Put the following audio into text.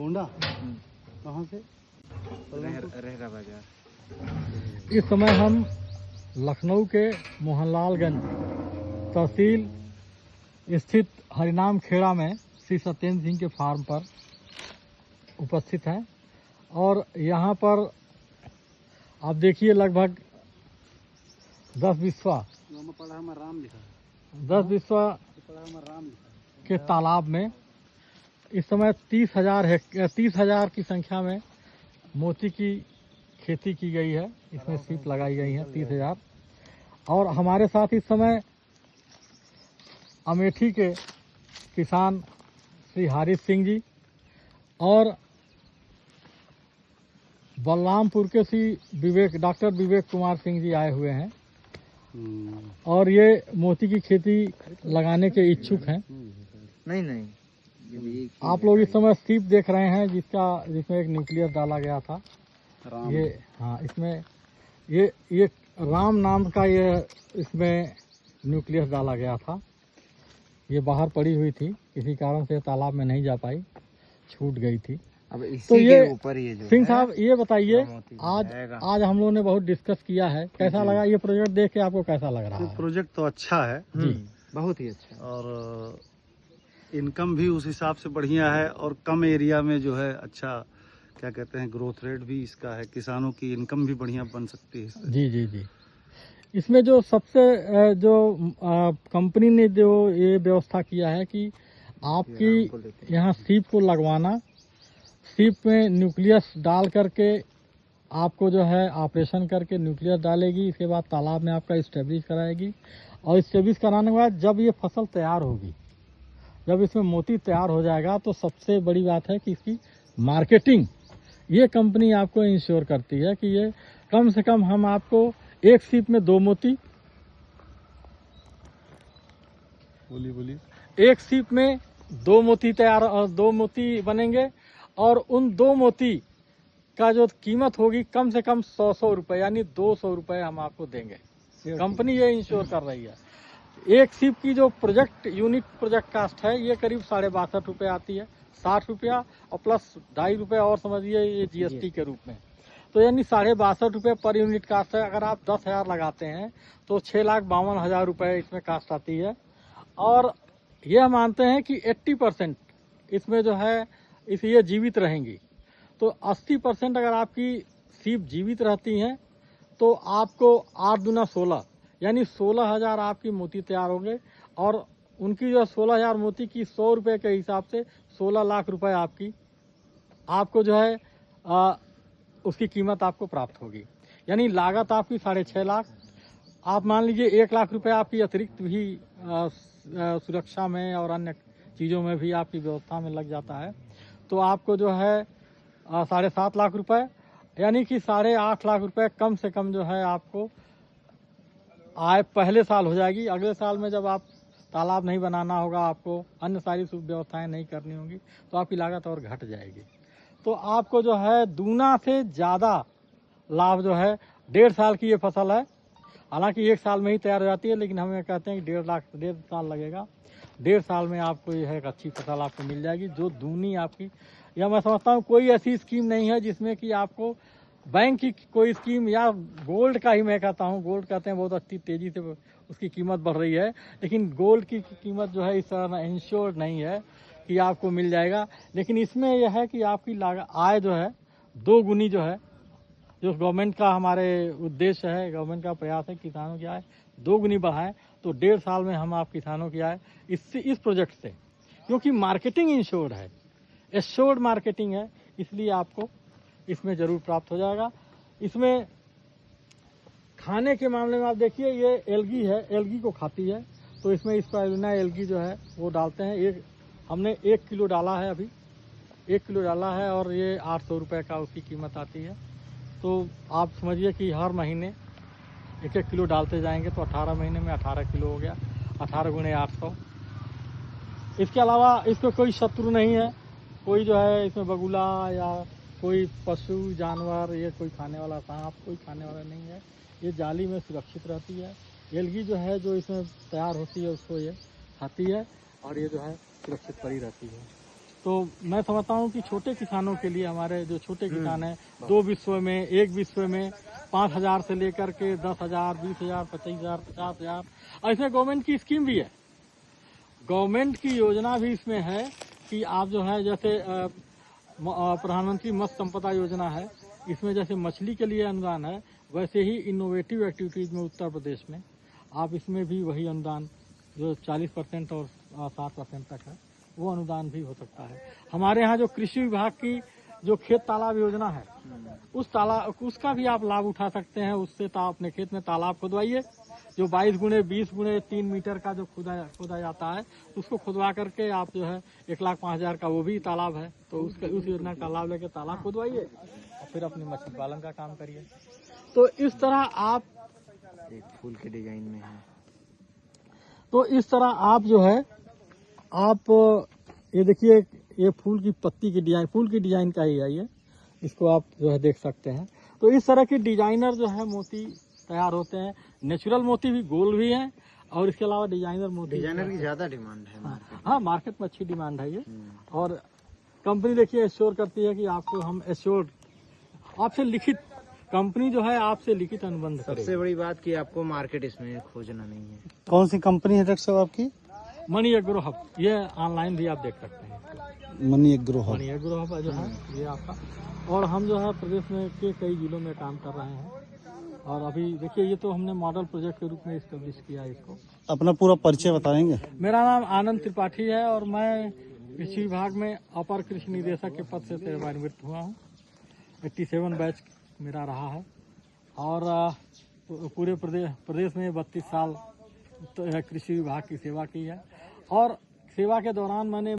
Honda कहाँ से? RERA बाजार। इस समय हम लखनऊ के मोहनलालगंज तहसील स्थित हरिनाम खेड़ा में श्री सत्येंद्र सिंह के फार्म पर उपस्थित हैं और यहाँ पर आप देखिए लगभग 10 बिस्वा के तालाब में इस समय 30,000 की संख्या में मोती की खेती की गई है। इसमें सीप लगाई गई हैं 30,000। और हमारे साथ इस समय अमेठी के किसान श्री हारिस सिंह जी और बलरामपुर के श्री डॉक्टर विवेक कुमार सिंह जी आए हुए हैं और ये मोती की खेती लगाने के इच्छुक हैं। नहीं आप लोग इस समय सीप देख रहे हैं जिसमें एक न्यूक्लियस डाला गया था। ये हाँ, इसमें ये राम नाम का ये इसमें न्यूक्लियस डाला गया था। ये बाहर पड़ी हुई थी, किसी कारण से तालाब में नहीं जा पाई, छूट गई थी। अब इसी तो के ऊपर ये जो सिंह साहब ये बताइए, आज हम लोगों ने बहुत डिस्कस किया है, कैसा लगा ये प्रोजेक्ट देख के? आपको कैसा लग रहा है? प्रोजेक्ट तो अच्छा है जी, बहुत ही अच्छा और इनकम भी उस हिसाब से बढ़िया है और कम एरिया में जो है अच्छा क्या कहते हैं ग्रोथ रेट भी इसका है, किसानों की इनकम भी बढ़िया बन सकती है इससे। जी जी जी। इसमें जो सबसे जो कंपनी ने जो ये व्यवस्था किया है कि आपकी यहाँ सीप को लगवाना, सीप में न्यूक्लियस डाल करके आपको जो है ऑपरेशन करके न्यूक्लियस डालेगी, इसके बाद तालाब में आपका इस्टेब्लिश कराएगी और इस्टेब्लिश कराने के बाद जब ये फसल तैयार होगी, जब इसमें मोती तैयार हो जाएगा तो सबसे बड़ी बात है कि इसकी मार्केटिंग ये कंपनी आपको इंश्योर करती है कि ये कम से कम हम आपको एक सीप में 2 मोती, बोलिए एक सीप में 2 मोती तैयार और 2 मोती बनेंगे और उन 2 मोती का जो कीमत होगी कम से कम 100 रुपये यानी 200 रुपये हम आपको देंगे। कंपनी ये इंश्योर कर रही है। एक सीप की जो यूनिट प्रोजेक्ट कास्ट है ये करीब 62.5 रुपये आती है, 60 रुपया और प्लस 2.5 रुपये और समझिए ये जीएसटी के रूप में, तो यानी 62.5 रुपये पर यूनिट कास्ट है। अगर आप 10,000 लगाते हैं तो 6,52,000 रुपये इसमें कास्ट आती है। और ये मानते हैं कि 80% इसमें जो है ये जीवित रहेंगी, तो 80% अगर आपकी सीप जीवित रहती हैं तो आपको 8 दूना 16 यानी 16,000 आपकी मोती तैयार होंगे और उनकी जो 16,000 मोती की 100 रुपये के हिसाब से 16 लाख रुपए आपको जो है उसकी कीमत आपको प्राप्त होगी। यानी लागत आपकी 6.5 लाख, आप मान लीजिए 1 लाख रुपए आपकी अतिरिक्त भी सुरक्षा में और अन्य चीज़ों में भी आपकी व्यवस्था में लग जाता है, तो आपको जो है 7.5 लाख रुपए यानी कि 8.5 लाख रुपए कम से कम जो है आपको आय पहले साल हो जाएगी। अगले साल में जब आप तालाब नहीं बनाना होगा, आपको अन्य सारी व्यवस्थाएं नहीं करनी होंगी, तो आपकी लागत और घट जाएगी। तो आपको जो है दूना से ज़्यादा लाभ जो है 1.5 साल की ये फसल है। हालांकि 1 साल में ही तैयार हो जाती है, लेकिन हम ये कहते हैं कि 1.5 साल लगेगा। 1.5 साल में आपको ये है एक अच्छी फसल आपको मिल जाएगी जो दूनी आपकी। या मैं समझता हूँ कोई ऐसी स्कीम नहीं है जिसमें कि आपको बैंक की कोई स्कीम या गोल्ड का ही, मैं कहता हूँ गोल्ड कहते हैं बहुत अच्छी तेज़ी से उसकी कीमत बढ़ रही है, लेकिन गोल्ड की कीमत जो है इस तरह इंश्योर्ड नहीं है कि आपको मिल जाएगा। लेकिन इसमें यह है कि आपकी आय जो है 2 गुनी जो है, जो गवर्नमेंट का हमारे उद्देश्य है, गवर्नमेंट का प्रयास है किसानों की आय 2 गुनी बढ़ाएं। तो 1.5 साल में हम आप किसानों की आय इस प्रोजेक्ट से, क्योंकि मार्केटिंग इंश्योर्ड है, एश्योर्ड मार्केटिंग है, इसलिए आपको इसमें ज़रूर प्राप्त हो जाएगा। इसमें खाने के मामले में आप देखिए ये एल्गी है, एल्गी को खाती है, तो इसमें स्पाइरुलिना एल्गी जो है वो डालते हैं। हमने 1 किलो डाला है, अभी 1 किलो डाला है और ये 800 रुपये का उसकी कीमत आती है। तो आप समझिए कि हर महीने 1-1 किलो डालते जाएंगे तो 18 महीने में 18 किलो हो गया, 18 गुणे 800। इसके अलावा इसमें कोई शत्रु नहीं है, कोई जो है इसमें बगुला या कोई पशु जानवर, ये कोई खाने वाला सांप कोई खाने वाला नहीं है। ये जाली में सुरक्षित रहती है। एल्गी जो है जो इसमें तैयार होती है उसको ये खाती है और ये जो है सुरक्षित पड़ी रहती है। तो मैं समझता हूँ कि छोटे किसानों के लिए, हमारे जो छोटे किसान हैं, 2 विश्व में, 1 विश्व में 5,000 से लेकर के 10,000, 20,000, 25,000, 50,000, और इसमें गवर्नमेंट की स्कीम भी है। गवर्नमेंट की योजना भी इसमें है कि आप जो है जैसे प्रधानमंत्री मत्स्य संपदा योजना है, इसमें जैसे मछली के लिए अनुदान है, वैसे ही इनोवेटिव एक्टिविटीज में उत्तर प्रदेश में आप इसमें भी वही अनुदान जो 40% और 60% तक है, वो अनुदान भी हो सकता है। हमारे यहाँ जो कृषि विभाग की जो खेत तालाब योजना है, उसका भी आप लाभ उठा सकते हैं। उससे अपने खेत में तालाब खुदवाइए, जो 22 गुणे 20 गुणे 3 मीटर का जो खुदा जाता है, उसको खुदवा करके आप जो है 1,05,000 का वो भी तालाब है, तो उस योजना का लाभ लेके तालाब खुदवाइए और फिर अपनी मछली पालन का काम करिए। तो इस तरह आप एक फूल के डिजाइन में है। तो इस तरह आप जो है आप ये देखिए, ये फूल की पत्ती की डिजाइन, फूल की डिजाइन का ही है ये, इसको आप जो है देख सकते हैं। तो इस तरह के डिजाइनर जो है मोती तैयार होते हैं। नेचुरल मोती भी, गोल भी हैं, और इसके अलावा डिजाइनर मोती, डिजाइनर की ज्यादा डिमांड है मार्केट। हाँ, मार्केट में अच्छी डिमांड है ये। और कंपनी देखिए एश्योर करती है कि आपको हम एश्योर, आपसे लिखित, कंपनी जो है आपसे लिखित अनुबंध करेगी। सबसे बड़ी बात कि आपको मार्केट इसमें खोजना नहीं है। कौन सी कंपनी है डॉक्टर साहब आपकी? मनी एग्रो हब, ये ऑनलाइन भी आप देख सकते हैं। Money agro hub. Money agro hub जो है ये आपका, और हम जो है प्रदेश में के कई जिलों में काम कर रहे हैं। और अभी देखिए, ये तो हमने मॉडल प्रोजेक्ट के रूप में इस्टेब्लिश किया है इसको। अपना पूरा परिचय बताएंगे? मेरा नाम आनंद त्रिपाठी है और मैं कृषि विभाग में अपर कृषि निदेशक के पद से सेवानिवृत्त हुआ हूँ। 87 बैच मेरा रहा है, और पूरे प्रदेश में 32 साल कृषि विभाग की सेवा की है। और सेवा के दौरान मैंने